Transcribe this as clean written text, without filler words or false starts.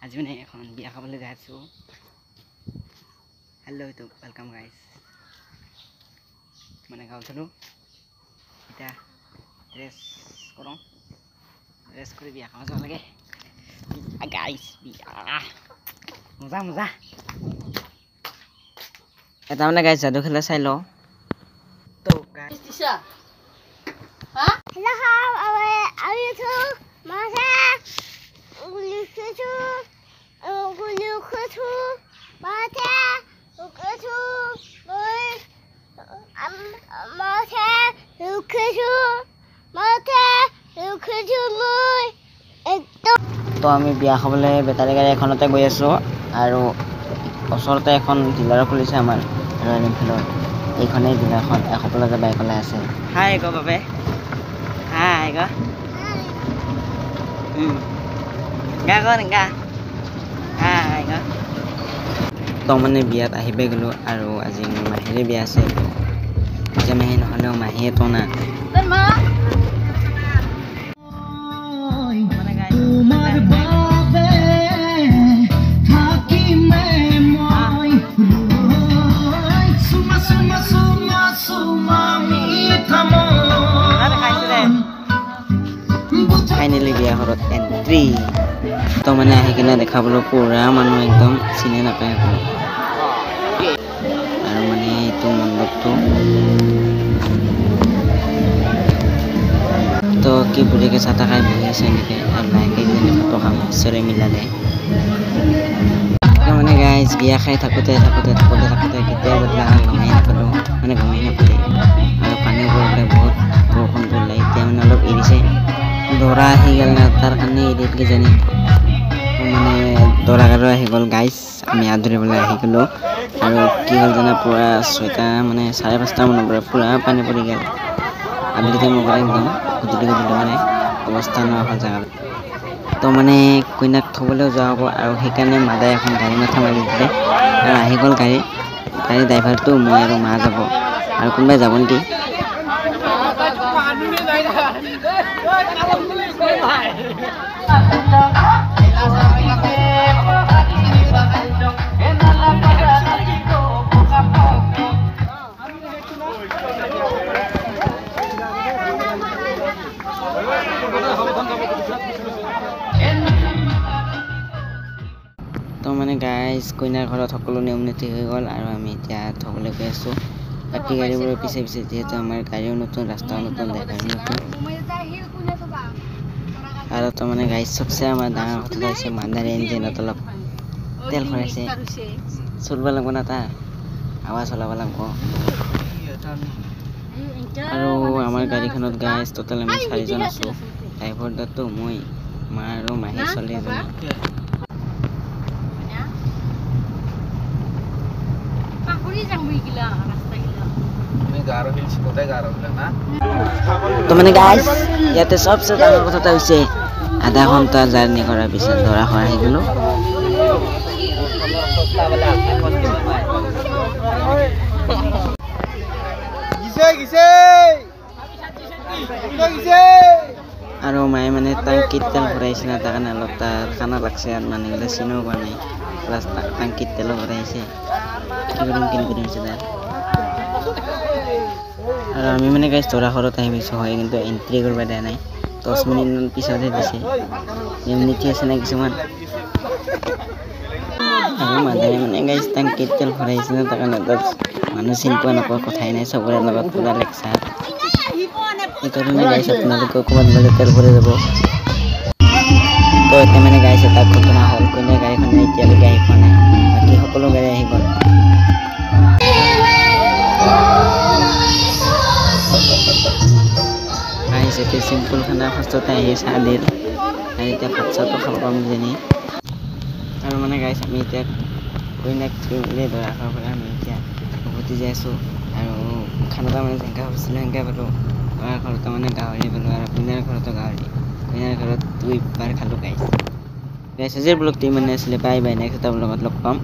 আজি মানে এখন বিয়া খাবলৈ যাই আছো। Hello' YouTube, welcome guys. মানে গাঁও উঠিলো, এতিয়া ৰেষ্ট কৰোঁ, ৰেষ্ট কৰি বিয়া খাব যাব লাগে গাইজ। বিয়া মজা মজা। এটা মানে গাইজ যাদু খেলা চাই লওঁ তো গাইজ। তো আমি বিয়া খাবলৈ বেটাৰী গাড়ী এখনতে গৈ আছোঁ আৰু ওচৰতে এখন ডিলাৰো খুলিছে আমাৰ ৰয়েল এনফিল্ডৰ। এইখনেই ডিলাৰখন সকলোতে বাইক ওলাই আছে। হাই গ বাবে, হাই গ গা গ গা হাই গ। তো মানে বিয়াত আহিব গ'লোঁ আৰু আজি মোৰ মাহীৰে বিয়া আছে। এতিয়া মাহী নহ'লেও মাহীয়ে তো না। ফাইনেলি বিয়া ঘৰত এণ্ট্ৰি। তো মানে আহি কিনে দেখা পালোঁ পুৰা মানুহ একদম চিনি নাপায় সকলো। আৰু মানে এইটো মণ্ডপটো তো কি বুঢ়ীকে চাহ তাহ খাই বহি আছে এনেকৈ আৰু লাহেকৈ কিনে ফটো খাম ঈশ্বৰে মিলালে। তো মানে গাইজ বিয়া খাই থাকোঁতে কেতিয়া বদলা হ'ল গমেই নাপালোঁ, মানে গমেই নাপালে। আৰু পানীও পৰিলে বহুত, বৰষুণ পৰিলে। এতিয়া মানে অলপ এৰিছে। দৰা আহি গ'ল না, তাৰ কাৰণে এৰিল কিজানি। মানে দৰাঘৰো আহি গ'ল গাইজ, আমি আদৰিবলৈ আহি গ'লোঁ। আৰু কি হ'ল জানা, পূৰা 6টা মানে 5:30 মানৰ পৰা পূৰা পানী পৰি গ'ল। আবেলি টাইমৰ পৰা একদম গধূলি মানে অৱস্থা নোহোৱা হ'ল জেগাত। তো মানে কইনাক থ'বলৈও যোৱা হ'ব আৰু সেইকাৰণে মাদাই এখন গাড়ী মাথা মাৰি দিলে আৰু আহি গ'ল গাড়ী ড্ৰাইভাৰটো। মই আৰু মা যাব, আৰু কোনোবাই যাব নেকি। তো মানে গাইজ কইনাৰ ঘৰত সকলো নিয়ম নীতি হৈ গ'ল আৰু আমি এতিয়া থ'বলৈ গৈ আছোঁ বাকী গাড়ীবোৰৰ পিছে পিছে, যিহেতু আমাৰ গাড়ীও নতুন, ৰাস্তাও নতুন, ড্ৰাইভাৰো নতুন। আৰু তো মানে গাইজ চবচে আমাৰ ডাঙৰ কথা হৈছে মাদাৰে ইঞ্জিনত অলপ তেল ভৰাইছে। চলিব লাগিব না, তাৰ আৱাজ ওলাব লাগিব। আৰু আমাৰ গাড়ীখনত গাইজ টোটেল আমি 4জন আছোঁ। ড্ৰাইভাৰ দাটো, মই, মা আৰু মাহী ছোৱালী এজনী। তো মানে গাইজ ইয়াতে চবচে ডাঙৰ কথাটা হৈছে আধা ঘণ্টা জাৰ্ণি কৰাৰ পিছত দৰা ঘৰ আহি গ'লোঁ। আৰু মায়ে মানে টাংকিত তেল ভৰাইছে না, তাৰ কাৰণে অলপ তাৰ খানা লাগছে আৰু মানুহবিলাক চিনিও পোৱা নাই। প্লাছ টাংকিত তেলো ভৰাইছে, কি কৰিম হৈছে তাৰ। আৰু আমি মানে গাইজ দৰা ঘৰত আহি পাইছোঁ হয়, কিন্তু এণ্ট্ৰি কৰিব দিয়া নাই। 10 মিনিটমান পিছতহে দিছে। নিয়ম নীতি আছে না কিছুমান। আৰু মাদাৰে মানে গাইজ টাংকিত তেল ভৰাইছে না, তাৰ কাৰণে তাত মানুহ চিনি পোৱা নাপাওঁ, কথাই নাই, চবৰে লগত পুৰা লেকচাৰ। সেইকাৰণে গাইজ আপোনালোকে ক'ৰবাত গ'লে তেল ভৰাই যাব। তো এতিয়া মানে গাইজ এটা ঘটনা হ'ল, কইনাৰ গাড়ীখনে এতিয়ালৈকে আহি পোৱা নাই, বাকী সকলো গাড়ী আহি গ'ল। গাইজ এতিয়া চিম্পুল খানা ফাৰ্ষ্টতে আহি চাহ দিল, আৰু এতিয়া ভাত চাহটো খাব পাম কিজানি। আৰু মানে গাইজ আমি এতিয়া কইনাক থৈ মেলি দৰা ঘৰৰ পৰা আমি এতিয়া উভতি যাই আছোঁ। আৰু খানাটা মানে যেনেকৈ ভাবিছিলোঁ সেনেকৈ পালোঁ। দৰা ঘৰত মানে গাহৰি পালোঁ আৰু কইনাৰ ঘৰতো গাহৰি। কইনাৰ ঘৰত 2 বাৰ খালোঁ গাইজ। আজিৰ ব্লগটো ইমানে আছিলে, বাই বাই, নেক্সট এটা ব্লগত লগ পাম।